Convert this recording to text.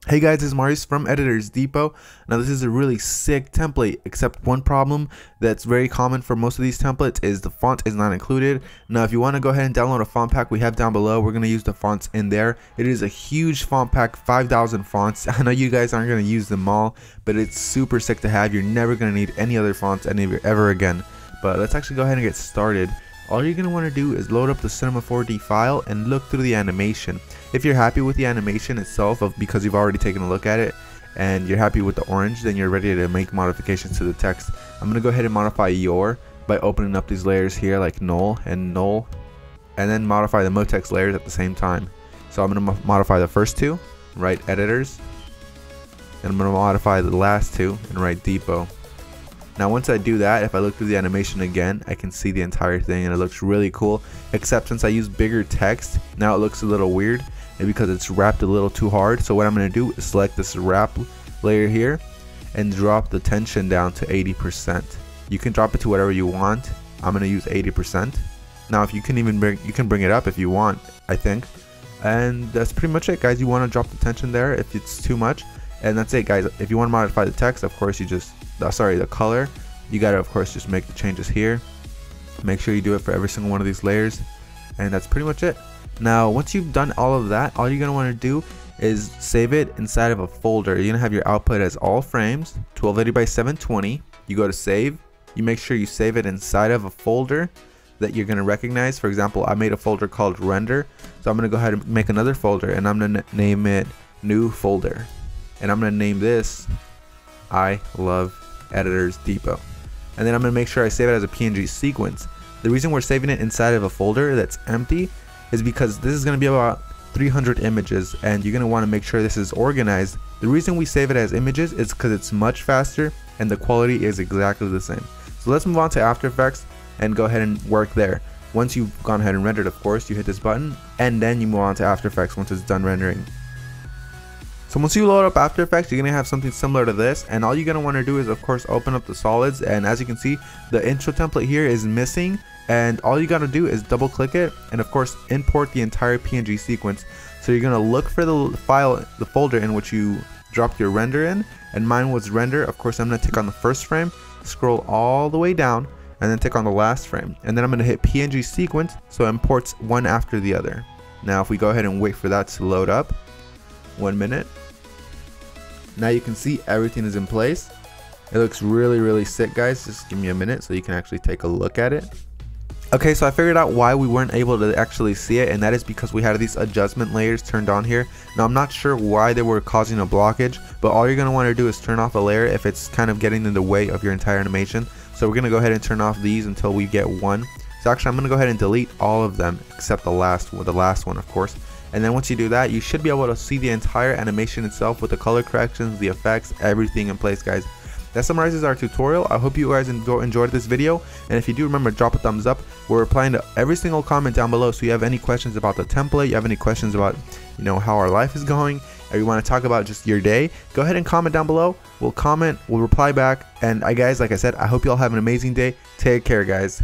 Hey guys, it's Marius from Editors Depot. Now this is a really sick template, except one problem that's very common for most of these templates is the font is not included. Now if you want to go ahead and download a font pack we have down below, we're going to use the fonts in there. It is a huge font pack, 5,000 fonts. I know you guys aren't going to use them all, but it's super sick to have. You're never going to need any other fonts ever again. But let's actually go ahead and get started. All you're going to want to do is load up the Cinema 4D file and look through the animation. If you're happy with the animation itself because you've already taken a look at it and you're happy with the orange, then you're ready to make modifications to the text. I'm going to go ahead and modify your by opening up these layers here like null, and then modify the MoText layers at the same time. So I'm going to modify the first two, write editors, and I'm going to modify the last two and write depot. Now once I do that, if I look through the animation again, I can see the entire thing and it looks really cool, except since I use bigger text, now it looks a little weird because it's wrapped a little too hard. So what I'm going to do is select this wrap layer here and drop the tension down to 80%. You can drop it to whatever you want. I'm going to use 80%. Now if you can bring it up if you want, I think. And that's pretty much it, guys. You want to drop the tension there if it's too much. And that's it, guys. If you want to modify the text, of course you just the color, you gotta of course just make the changes here. Make sure you do it for every single one of these layers, and that's pretty much it. Now once you've done all of that, all you're gonna want to do is save it inside of a folder. You're gonna have your output as all frames, 1280 by 720. You go to save, you make sure you save it inside of a folder that you're gonna recognize. For example, I made a folder called render, so I'm gonna go ahead and make another folder, and I'm gonna name it new folder, and I'm gonna name this I love Editors Depot, and then I'm going to make sure I save it as a PNG sequence. The reason we're saving it inside of a folder that's empty is because this is going to be about 300 images, and you're going to want to make sure this is organized. The reason we save it as images is because it's much faster and the quality is exactly the same. So let's move on to After Effects and go ahead and work there. Once you've gone ahead and rendered, of course, you hit this button and then you move on to After Effects once it's done rendering. So once you load up After Effects, you're going to have something similar to this, and all you're going to want to do is of course open up the solids, and as you can see the intro template here is missing, and all you got to do is double click it and of course import the entire PNG sequence. So you're going to look for the folder in which you dropped your render in, and mine was render. Of course I'm going to tick on the first frame, scroll all the way down, and then tick on the last frame, and then I'm going to hit PNG sequence so it imports one after the other. Now if we go ahead and wait for that to load up, 1 minute. Now you can see everything is in place. It looks really sick, guys. Just give me a minute so you can actually take a look at it. Okay, so I figured out why we weren't able to actually see it, and that is because we had these adjustment layers turned on here. Now I'm not sure why they were causing a blockage, but all you're going to want to do is turn off a layer if it's kind of getting in the way of your entire animation. So we're going to go ahead and turn off these until we get one. So actually I'm going to go ahead and delete all of them except the last one, of course. And then once you do that, you should be able to see the entire animation itself with the color corrections, the effects, everything in place, guys. That summarizes our tutorial. I hope you guys enjoyed this video, and if you do, remember, drop a thumbs up. We're replying to every single comment down below, so you have any questions about the template, you have any questions about how our life is going, or you want to talk about just your day, go ahead and comment down below. We'll comment, we'll reply back, and guys, like I said, I hope you all have an amazing day. Take care, guys.